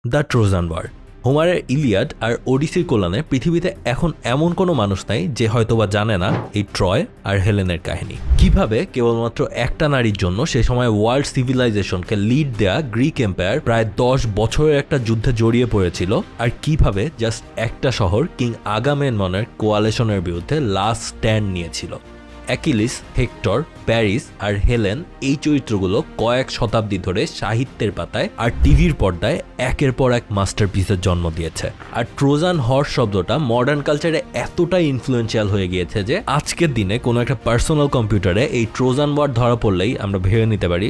The Trojan war. হোমারের Iliad আর ওডিসির কল্যাণে পৃথিবীতে এখন এমন কোনো মানুষ নাই যে হয়তোবা জানে না এই ট্রয় আর হেলেনের কাহিনী। কিভাবে কেবলমাত্র একটা নারীর জন্য সে সময় ওয়ার্ল্ড সিভিলাইজেশনকে লিড দেয়া গ্রিক এম্পায়ার প্রায় 10 বছরের একটা যুদ্ধে জড়িয়ে পড়েছিল, আর কিভাবে জাস্ট একটা শহর কিং আগামেমনের কোয়ালিশনের বিরুদ্ধে লাস্ট স্ট্যান্ড নিয়েছিল। অ্যাকিলিস, হেক্টর, প্যারিস আর হেলেন এই চরিত্রগুলো কয়েক শতাব্দী ধরে সাহিত্যের পাতায় আর টিভির পর্দায় একের পর এক মাস্টারপিসের জন্ম দিয়েছে। আর ট্রোজান হর্স শব্দটা মডার্ন কালচারে এতটাই ইনফ্লুয়েন্সিয়াল হয়ে গিয়েছে যে আজকের দিনে কোনো একটা পার্সোনাল কম্পিউটারে এই ট্রোজান ওয়ার ধরা পড়লেই আমরা ভেবে নিতে পারি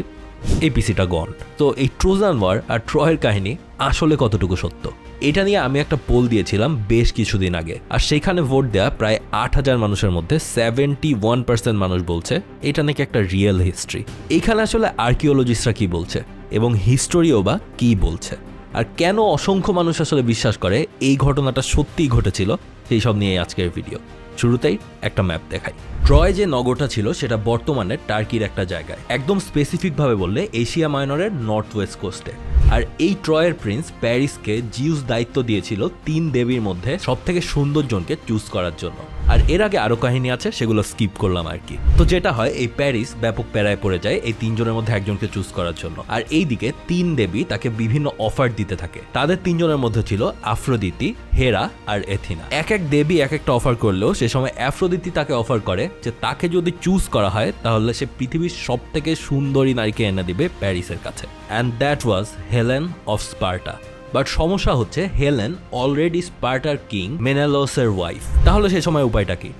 এই পিসিটা গন। তো এই ট্রোজান ওয়ার আর ট্রয়ের কাহিনী আসলে কতটুকু সত্য, এটা নিয়ে আমি একটা পোল দিয়েছিলাম বেশ কিছুদিন আগে, আর সেখানে ভোট দেওয়া প্রায় 8000 মানুষের মধ্যে 71% মানুষ বলছে এটা নাকি একটা রিয়েল হিস্ট্রি। এখানে আসলে আর্কিওলজিস্টরা কি বলছে এবং হিস্টোরিও বা কি বলছে, আর কেন অসংখ্য মানুষ আসলে বিশ্বাস করে এই ঘটনাটা সত্যিই ঘটেছিল, সেই সব নিয়ে আজকের ভিডিও। শুরুতেই একটা ম্যাপ দেখাই। ট্রয় যে নগরটা ছিল সেটা বর্তমানে টার্কির একটা জায়গায়, একদম স্পেসিফিকভাবে বললে এশিয়া মাইনরের নর্থ ওয়েস্ট কোস্টে। আর এই ট্রয়ের প্রিন্স প্যারিসকে জিউস দায়িত্ব দিয়েছিল 3 দেবীর মধ্যে সবথেকে সুন্দর জনকে চুজ করার জন্য। আর এর আগে আরো কাহিনী আছে, সেগুলো স্কিপ করলাম আর কি। তো যেটা হয়, এই প্যারিস ব্যাপক প্যারায় পড়ে যায় এই 3 জনের মধ্যে একজনকে চুজ করার জন্য। আর এইদিকে 3 দেবী তাকে বিভিন্ন অফার দিতে থাকে। তাদের 3 জনের মধ্যে ছিল আফ্রোদিতি, হেরা আর এথিনা। এক এক দেবী এক একটা অফার করলেও সে সময় আফ্রোদিতি তাকে অফার করে যে তাকে যদি চুজ করা হয় তাহলে সে পৃথিবীর সব থেকে সুন্দরী নারীকে এনে দিবে প্যারিসের কাছে। And that was Helen of Sparta. But সমস্যা হচ্ছে হেলেন অলরেডি স্পার্টার কিং মেনেলোসের ওয়াইফ। তাহলে সেই সময় উপায়টা কি?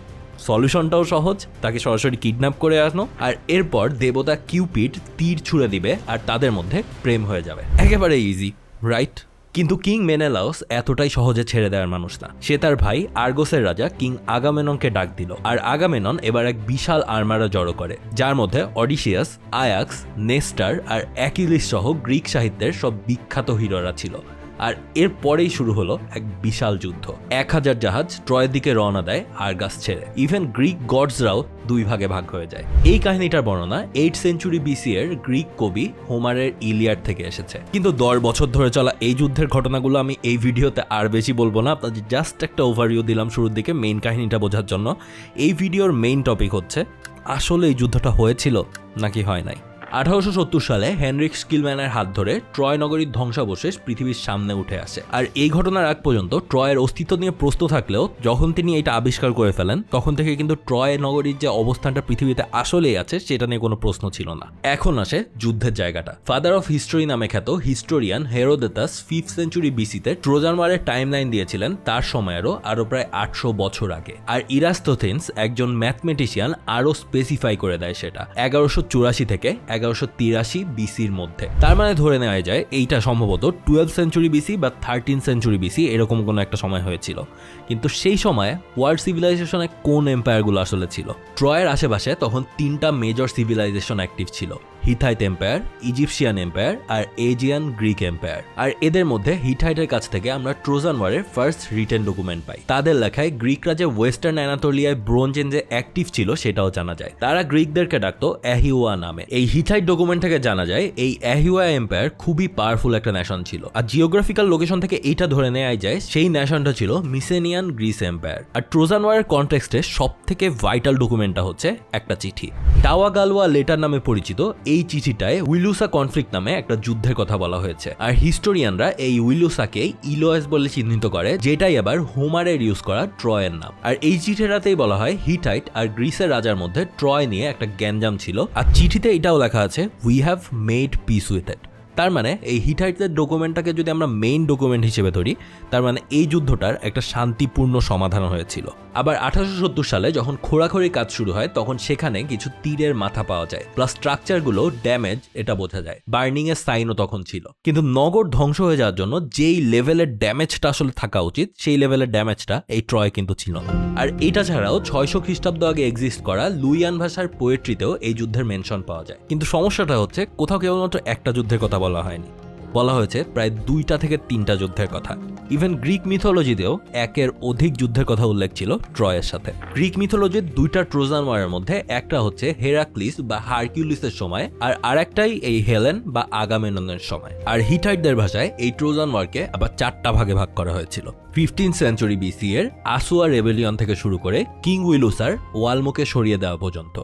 সলিউশনটাও সহজ, তাকে সরাসরি কিডন্যাপ করে আনো, আর এরপর দেবতা কিউপিড তীর ছুঁড়ে দিবে আর তাদের মধ্যে প্রেম হয়ে যাবে। একেবারে ইজি, রাইট? কিন্তু কিং মেনেলাউস এতটাই সহজে ছেড়ে দেওয়ার মানুষ না। সে তার ভাই আর্গোসের রাজা কিং আগামেননকে ডাক দিল, আর আগামেনন এবার এক বিশাল আর্মারা জড়ো করে, যার মধ্যে অডিসিয়াস, আয়াক্স, নেস্টার আর অ্যাকিলিস সহ গ্রিক সাহিত্যের সব বিখ্যাত হিরোরা ছিল। আর এর পরেই শুরু হলো এক বিশাল যুদ্ধ। 1000 জাহাজ ট্রয়ের দিকে রওনা দেয় আর্গাস ছেড়ে। ইভেন গ্রিক গডসরাও 2 ভাগে ভাগ হয়ে যায়। এই কাহিনীটার বর্ণনা 8th সেঞ্চুরি বিসি এর গ্রিক কবি হোমারের ইলিয়াড থেকে এসেছে। কিন্তু 10 বছর ধরে চলা এই যুদ্ধের ঘটনাগুলো আমি এই ভিডিওতে আর বেশি বলবো না, আপনাদের জাস্ট একটা ওভারভিউ দিলাম শুরুর দিকে মেইন কাহিনীটা বোঝার জন্য। এই ভিডিওর মেইন টপিক হচ্ছে আসলে এই যুদ্ধটা হয়েছিল নাকি হয় নাই। 1870 সালে হেনরিক স্কিলম্যানের হাত ধরে ট্রয় নগরীর ধ্বংসাবশেষ পৃথিবীর সামনে উঠে আসে। আর এই ঘটনার আগ পর্যন্ত ট্রয়ের অস্তিত্ব নিয়ে প্রশ্ন থাকলেও যখন তিনি এটা আবিষ্কার করে ফেলেন তখন থেকে কিন্তু ট্রয় নগরীর যে অবস্থানটা পৃথিবীতে আসলেই আছে সেটা নিয়ে কোনো প্রশ্ন ছিল না। এখন আসে যুদ্ধের জায়গাটা। ফাদার অফ হিস্টোরি নামে খ্যাত হিস্টোরিয়ান হেরোডোটাস 5th সেঞ্চুরি বিসিতে ট্রোজান ওয়ারের টাইমলাইন দিয়েছিলেন তার সময়েরও আরো প্রায় 800 বছর আগে। আর ইরাস্তোথেন্স একজন ম্যাথমেটিশিয়ান আরো স্পেসিফাই করে দেয় সেটা 1184 থেকে 1183 বিসির মধ্যে। তার মানে ধরে নেওয়া যায় এইটা সম্ভবত 12th সেঞ্চুরি বিসি বা 13th সেঞ্চুরি বিসি এরকম কোনো একটা সময় হয়েছিল। কিন্তু সেই সময় ওয়ার্ল্ড সিভিলাইজেশনে কোন এম্পায়ারগুলো আসলে ছিল? ট্রয়ের আশেপাশে তখন 3টা মেজর সিভিলাইজেশন অ্যাক্টিভ ছিল: হিথাইট এম্পায়ার, ইজিপশিয়ান এম্পায়ার আর এজিয়ান গ্রিক এম্পায়ার। আর এদের মধ্যে হিথাইটের কাছ থেকে আমরা ট্রোজান ওয়ারের ফার্স্ট রিটেন ডকুমেন্ট পাই। তাদের লেখায় গ্রিকরা যে ওয়েস্টার্ন অ্যানাটোলিয়ায় ব্রোঞ্জ এজে অ্যাক্টিভ ছিল সেটাও জানা যায়। তারা গ্রিকদেরকে ডাকতো অ্যাহিওয়া নামে। এই হিথাইট ডকুমেন্ট থেকে জানা যায় এই অ্যাহিওয়া এম্পায়ার খুবই পাওয়ারফুল একটা নেশন ছিল। আর জিওগ্রাফিক্যাল লোকেশন থেকে এইটা ধরে নেওয়া যায় সেই নেশনটা ছিল মিসেনিয়ান গ্রিস এম্পায়ার। আর ট্রোজান ওয়ারের কনটেক্সটে সব থেকে ভাইটাল ডকুমেন্টটা হচ্ছে একটা চিঠি, টাওয়াগালওয়া লেটার নামে পরিচিত। এই চিঠিটায় উইলুসা কনফ্লিক্ট নামে একটা যুদ্ধের কথা বলা হয়েছে। আর হিস্টোরিয়ানরা এই উইলুসাকে ইলোয়েস বলে চিহ্নিত করে, যেটাই আবার হোমারের ইউজ করা ট্রয়ের নাম। আর এই চিঠিটাতেই বলা হয় হিটাইট আর গ্রিসের রাজার মধ্যে ট্রয় নিয়ে একটা গ্যাঞ্জাম ছিল। আর চিঠিতে এটাও লেখা আছে we have made piece with it. তার মানে এই হিটাইটদের ডকুমেন্টটাকে যদি আমরা মেইন ডকুমেন্ট হিসেবে ধরি, তার মানে এই যুদ্ধটার একটা শান্তিপূর্ণ সমাধান হয়েছিল। আবার 1870 সালে যখন খোঁড়াখড়ির কাজ শুরু হয় তখন সেখানে কিছু তীরের মাথা পাওয়া যায়, প্লাস স্ট্রাকচারগুলো ড্যামেজ এটা বোঝা যায়। বার্নিং এর সাইনও তখন ছিল। কিন্তু নগর ধ্বংস হয়ে যাওয়ার জন্য যেই লেভেলের ড্যামেজটা আসলে থাকা উচিত সেই লেভেলের ড্যামেজটা এই ট্রয় কিন্তু ছিল না। আর এটা ছাড়াও 600 খ্রিস্টাব্দ আগে এক্সিস্ট করা লুইয়ান ভাষার পোয়েট্রিতেও এই যুদ্ধের মেনশন পাওয়া যায়। কিন্তু সমস্যাটা হচ্ছে কোথাও কেবলমাত্র একটা যুদ্ধের কথা বলা হয়নি, বলা হয়েছে প্রায় 2টা থেকে 3টা যুদ্ধের কথা। ইভেন গ্রিক মিথোলজিতেও একের অধিক যুদ্ধের কথা উল্লেখ ছিল ট্রয়ের সাথে। গ্রিক মিথোলজির 2টা ট্রোজান ওয়ারের মধ্যে একটা হচ্ছে হেরাক্লিস বা হারকিউলিসের সময়, আর আরেকটাই এই হেলেন বা আগামেমননের সময়। আর হিটাইটদের ভাষায় এই ট্রোজান ওয়ারকে আবার 4টা ভাগে ভাগ করা হয়েছিল। 15th সেঞ্চুরি বিসি এর আসুয়া রেবেলিয়ন থেকে শুরু করে কিং উইলুসার ওয়ালমুকে সরিয়ে দেওয়া পর্যন্ত,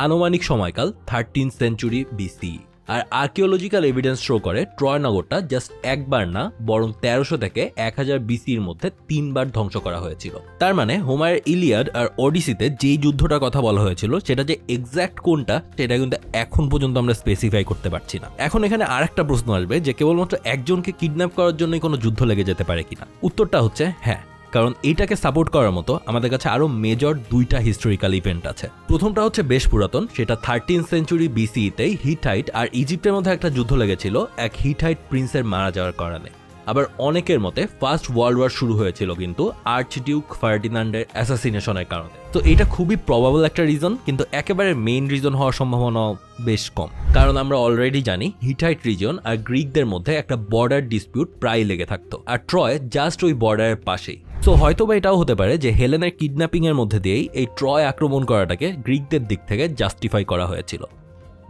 আনুমানিক সময়কাল 13th সেঞ্চুরি বিসি। আর আর্কিওলজিক্যাল এভিডেন্স শো করে ট্রয় নগরটা জাস্ট একবার না বরং 1300 থেকে 1000 বিসির মধ্যে 3বার ধ্বংস করা হয়েছিল। তার মানে হোমারের ইলিয়াড আর ওডিসিতে যেই যুদ্ধটার কথা বলা হয়েছিল সেটা যে এক্স্যাক্ট কোনটা সেটা কিন্তু এখন পর্যন্ত আমরা স্পেসিফাই করতে পারছি না। এখন এখানে আরেকটা প্রশ্ন আসবে যে কেবলমাত্র একজনকে কিডন্যাপ করার জন্যই কোনো যুদ্ধ লেগে যেতে পারে কিনা। উত্তরটা হচ্ছে হ্যাঁ, কারণ এইটাকে সাপোর্ট করার মতো আমাদের কাছে আরো মেজর 2টা হিস্টোরিক্যাল ইভেন্ট আছে। প্রথমটা হচ্ছে বেশ পুরাতন, সেটা 13th সেঞ্চুরি বিসিতেই হিটাইট আর ইজিপ্টের মধ্যে একটা যুদ্ধ লেগেছিল এক হিটাইট প্রিন্সের মারা যাওয়ার কারণে। আবার অনেকের মতে ফার্স্ট ওয়ার্ল্ড ওয়ার শুরু হয়েছিল কিন্তু আর্চডিউক ফার্ডিনান্ডের অ্যাসাসিনেশনের কারণে। তো এটা খুবই প্রবাবল একটা রিজন, কিন্তু একেবারে মেইন রিজন হওয়ার সম্ভাবনা বেশ কম, কারণ আমরা অলরেডি জানি হিটাইট রিজন আর গ্রিকদের মধ্যে একটা বর্ডার ডিসপিউট প্রায় লেগে থাকতো, আর ট্রয় জাস্ট ওই বর্ডারের পাশেই। সো হয়তোবা এটাও হতে পারে যে হেলেনের কিডন্যাপিং এর মধ্যে দিয়েই এই ট্রয় আক্রমণ করাটাকে গ্রিকদের দিক থেকে জাস্টিফাই করা হয়েছিল।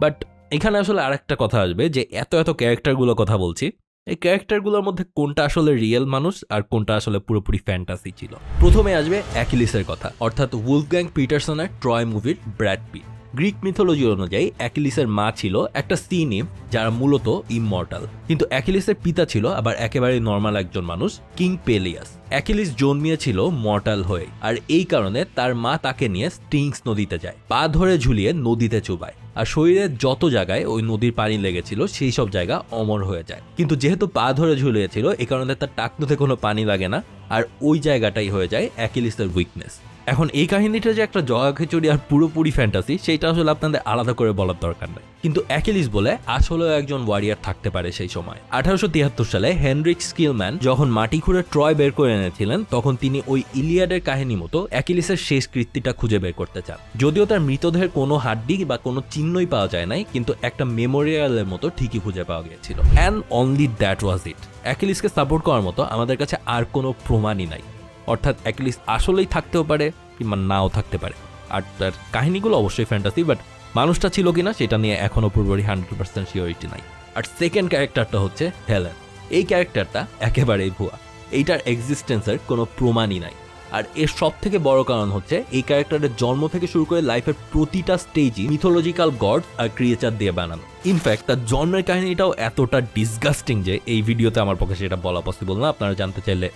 বাট এখানে আসলে আরেকটা কথা আসবে যে এত ক্যারেক্টারগুলো কথা বলছি, এই ক্যারেক্টারগুলোর মধ্যে কোনটা আসলে রিয়েল মানুষ আর কোনটা আসলে পুরোপুরি ফ্যান্টাসি ছিল। প্রথমে আসবে অ্যাকিলিসের কথা, অর্থাৎ উলফগ্যাং পিটারসনের ট্রয় মুভির ব্র্যাড পিট। গ্রিক মিথোলজি অনুযায়ী অ্যাকিলিসের মা ছিল একটা সি নিম যারা মূলত ইমমর্টাল, কিন্তু অ্যাকিলিসের পিতা ছিল আবার একেবারে নর্মাল একজন মানুষ, কিং পেলিয়াস। অ্যাকিলিস জন্মিয়েছিল মর্টাল হয়ে, আর এই কারণে তার মা তাকে নিয়ে স্টিংস নদীতে যায়, পা ধরে ঝুলিয়ে নদীতে চুবায়, আর শরীরের যত জায়গায় ওই নদীর পানি লেগেছিল সেই সব জায়গা অমর হয়ে যায়। কিন্তু যেহেতু পা ধরে ঝুলিয়েছিল এই কারণে তার টাকনুতে কোনো পানি লাগে না, আর ওই জায়গাটাই হয়ে যায় অ্যাকিলিসের উইকনেস। এখন এই কাহিনীটা যে একটা জগা খিচুড়ি আর পুরোপুরি ফ্যান্টাসি সেটা আসলে আপনাদের আলাদা করে বলার দরকার নেই, কিন্তু অ্যাকিলিস বলে আসলেও একজন ওয়ারিয়ার থাকতে পারে সেই সময়। 1873 সালে হেনরিক স্কিলম্যান যখন মাটি খুঁড়ে ট্রয় বের করে এনেছিলেন তখন তিনি ওই ইলিয়াডের কাহিনী মতো অ্যাকিলিসের শেষ কৃত্তিটা খুঁজে বের করতে চান। যদিও তার মৃতদেহের কোনো হাড্ডি বা কোনো চিহ্নই পাওয়া যায় নাই, কিন্তু একটা মেমোরিয়ালের মতো ঠিকই খুঁজে পাওয়া গিয়েছিল। And only that was it. অ্যাকিলিসকে সাপোর্ট করার মতো আমাদের কাছে আর কোনো প্রমাণই নাই, অর্থাৎ অ্যাকিলিস আসলেই থাকতেও পারে কিংবা নাও থাকতে পারে। আর তার কাহিনীগুলো অবশ্যই ফ্যান্টাসি, বাট মানুষটা ছিল কিনা সেটা নিয়ে এখনো পুরোপুরি 100% সিওরিটি নাই। আর সেকেন্ড ক্যারেক্টারটা হচ্ছে হেলেন। এই ক্যারেক্টারটা একেবারেই ভুয়া, এইটার এক্সিস্টেন্সের কোনো প্রমাণই নাই। আর এর সব থেকে বড় কারণ হচ্ছে এই ক্যারেক্টারের জন্ম থেকে শুরু করে লাইফের প্রতিটা স্টেজই মিথোলজিক্যাল গড আর ক্রিয়েচার দিয়ে বানানো। ইনফ্যাক্ট তার জন্মের কাহিনীটাও এতটা ডিসগাস্টিং যে এই ভিডিওতে আমার পক্ষে সেটা বলা পসিবল না। আপনারা জানতে চাইলে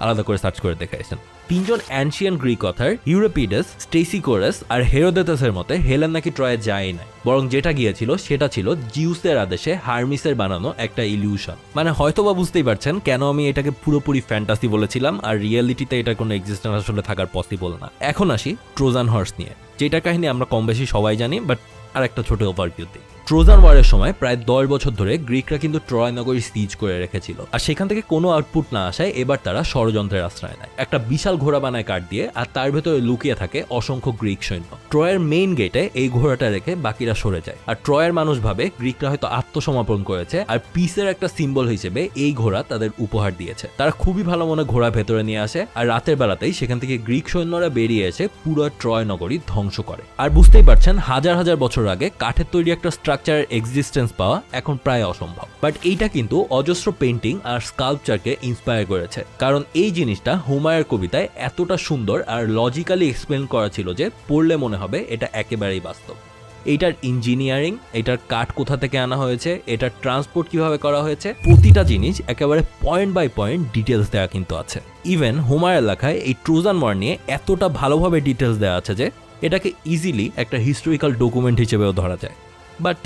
আলাদা করে সার্চ করে দেখাইছেন। 3জন অ্যানশিয়ান গ্রিক অথার ইউরোপিডাস, স্টেসিকোরাস আর হেরোদেতাসের মতে হেলেন নাকি ট্রয়ে যায় নাই, বরং যেটা গিয়েছিল সেটা ছিল জিউসের আদেশে হার্মিসের বানানো একটা ইলিউশন। মানে হয়তোবা বুঝতেই পারছেন কেন আমি এটাকে পুরোপুরি ফ্যান্টাসি বলেছিলাম আর রিয়েলিটিতে এটার কোনো এক্সিস্টেন্স আসলে থাকার পসিবল না। এখন আসি ট্রোজান হর্স নিয়ে, যেটা কাহিনী আমরা কম বেশি সবাই জানি, বাট আর একটা ছোট ওভারভিউ দিই। ট্রোজান ওয়ারের সময় প্রায় 10 বছর ধরে গ্রিকরা কিন্তু ট্রয় নগরী সিজ করে রেখেছিল, আর সেখান থেকে কোনো আউটপুট না আসায় এবার তারা ষড়যন্ত্রের আশ্রয় নেয়। একটা বিশাল ঘোড়া বানায় কাঠ দিয়ে, আর তার ভেতরে লুকিয়ে থাকে অসংখ্য গ্রিক সৈন্য। ট্রয়ের মেইন গেটে এই ঘোড়াটা রেখে বাকিরা সরে যায়, আর ট্রয়ের মানুষ ভাবে গ্রিকরা হয়তো আত্মসমর্পণ করেছে আর পিসের একটা সিম্বল হিসেবে এই ঘোড়া তাদের উপহার দিয়েছে। তারা খুবই ভালো মনে ঘোড়া ভেতরে নিয়ে আসে, আর রাতের বেলাতেই সেখান থেকে গ্রিক সৈন্যরা বেরিয়ে এসে পুরো ট্রয় নগরী ধ্বংস করে। আর বুঝতেই পারছেন হাজার হাজার বছর আগে কাঠের তৈরি একটা স্ট্রাকচারের এক্সিস্টেন্স পাওয়া এখন প্রায় অসম্ভব। বাট এইটা কিন্তু অজস্র পেইন্টিং আর স্কাল্পচারকে ইন্সপায়ার করেছে, কারণ এই জিনিসটা হোমারের কবিতায় এতটা সুন্দর আর লজিক্যালি এক্সপ্লেন করা ছিল যে পড়লে মনে হবে এটা একেবারেই বাস্তব। এইটার ইঞ্জিনিয়ারিং, এটার কাঠ কোথা থেকে আনা হয়েছে, এটার ট্রান্সপোর্ট কিভাবে করা হয়েছে, প্রতিটা জিনিস একেবারে পয়েন্ট বাই পয়েন্ট ডিটেলস দেওয়া কিন্তু আছে। ইভেন হোমারের লেখায় এই ট্রোজান ওয়ার নিয়ে এতটা ভালোভাবে ডিটেলস দেওয়া আছে যে এটাকে ইজিলি একটা হিস্টোরিক্যাল ডকুমেন্ট হিসেবেও ধরা যায়। বাট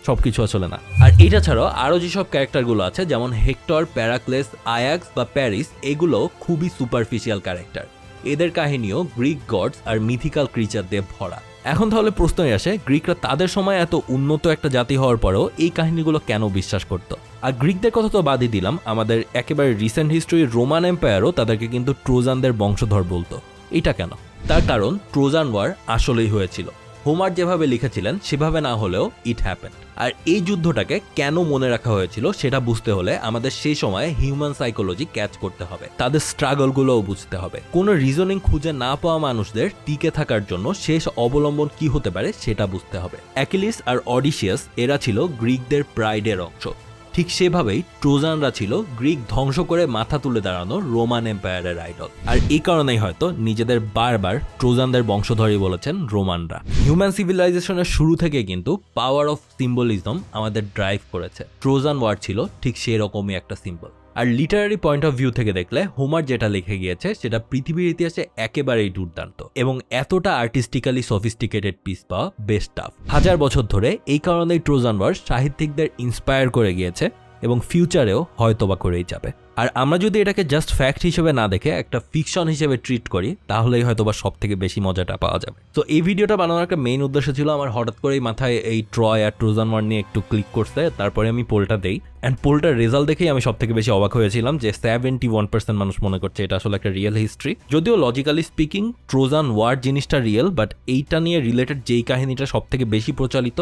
সবকিছু আসলে না। আর এটা ছাড়াও আরো যেসব ক্যারেক্টারগুলো আছে যেমন হেক্টর, প্যারাক্লেস, আয়াক্স বা প্যারিস, এগুলো খুবই সুপারফিশিয়াল ক্যারেক্টার। এদের কাহিনীও গ্রিক গডস আর মিথিক্যাল ক্রিচার দিয়ে ভরা। এখন তাহলে প্রশ্নই আসে, গ্রিকরা তাদের সময় এত উন্নত একটা জাতি হওয়ার পরেও এই কাহিনীগুলো কেন বিশ্বাস করত? আর গ্রিকদের কথা তো বাদই দিলাম, আমাদের একেবারে রিসেন্ট হিস্ট্রি রোমান এম্পায়ারও তাদেরকে কিন্তু ট্রোজানদের বংশধর বলতো। এটা কেন? তার কারণ ট্রোজান ওয়ার আসলেই হয়েছিল। হোমার যেভাবে লিখেছিলেন সেভাবে না হলেও ইট হ্যাপেন। আর এই যুদ্ধটাকে কেন মনে রাখা হয়েছিল সেটা বুঝতে হলে আমাদের সেই সময় হিউম্যান সাইকোলজি ক্যাচ করতে হবে, তাদের স্ট্রাগলগুলোও বুঝতে হবে। কোনো রিজনিং খুঁজে না পাওয়া মানুষদের টিকে থাকার জন্য শেষ অবলম্বন কি হতে পারে সেটা বুঝতে হবে। অ্যাকিলিস আর অডিসিয়াস এরা ছিল গ্রিকদের প্রাইডের অংশ, ঠিক সেভাবেই ট্রোজানরা ছিল গ্রিক ধ্বংস করে মাথা তুলে দাঁড়ানো রোমান এম্পায়ারের আইডল। আর এই কারণেই হয়তো নিজেদের বারবার ট্রোজানদের বংশধরই বলেছেন রোমানরা। হিউম্যান সিভিলাইজেশনের শুরু থেকে কিন্তু পাওয়ার অফ সিম্বলিজম আমাদের ড্রাইভ করেছে। ট্রোজান ওয়ার ছিল ঠিক সেরকমই একটা সিম্বল। আর লিটারারি পয়েন্ট অফ ভিউ থেকে দেখলে হোমার যেটা লিখে গিয়েছে সেটা পৃথিবীর ইতিহাসে একেবারেই দুর্দান্ত, এবং এতটা আর্টিস্টিক্যালি সফিস্টিকেটেড পিস পাওয়া বেশ টাফ। হাজার বছর ধরে এই কারণেই ট্রোজান ওয়ার সাহিত্যিকদের ইন্সপায়ার করে গিয়েছে এবং ফিউচারেও হয়তোবা করেই যাবে। আর আমরা যদি এটাকে জাস্ট ফ্যাক্ট হিসেবে না দেখে একটা ফিকশন হিসেবে ট্রিট করি তাহলেই হয়তোবা সব থেকে বেশি মজাটা পাওয়া যাবে। তো এই ভিডিওটা বানানোর একটা মেইন উদ্দেশ্য ছিল আমার হঠাৎ করেই মাথায় এই ট্রয় আর ট্রোজান ওয়ার নিয়ে একটু ক্লিক করছে, তারপরে আমি পোলটা দেই। অ্যান্ড পোলটার রেজাল্ট দেখেই আমি সব থেকে বেশি অবাক হয়েছিলাম যে 71% মানুষ মনে করছে এটা আসলে একটা রিয়েল হিস্ট্রি। যদিও লজিক্যালি স্পিকিং ট্রোজান ওয়ার জিনিসটা রিয়েল, বাট এইটা নিয়ে রিলেটেড যেই কাহিনীটা সব থেকে বেশি প্রচলিত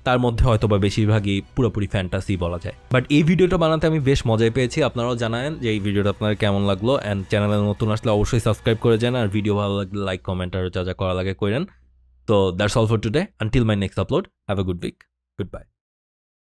তার মধ্যে হয়তোবা বেশিরভাগই পুরোপুরি ফ্যান্টাসি বলা যায়। বাট এই ভিডিওটা বানাতে আমি বেশ মজাই পেয়েছি। আপনারাও জানান যে এই ভিডিওটা আপনার কেমন লাগলো, অ্যান্ড চ্যানেলে নতুন আসলে অবশ্যই সাবস্ক্রাইব করে যান, আর ভিডিও ভালো লাগলে লাইক, কমেন্ট আর যা যা করা লাগে করেন। তো that's all for today. Until my next upload, have a good week, good by.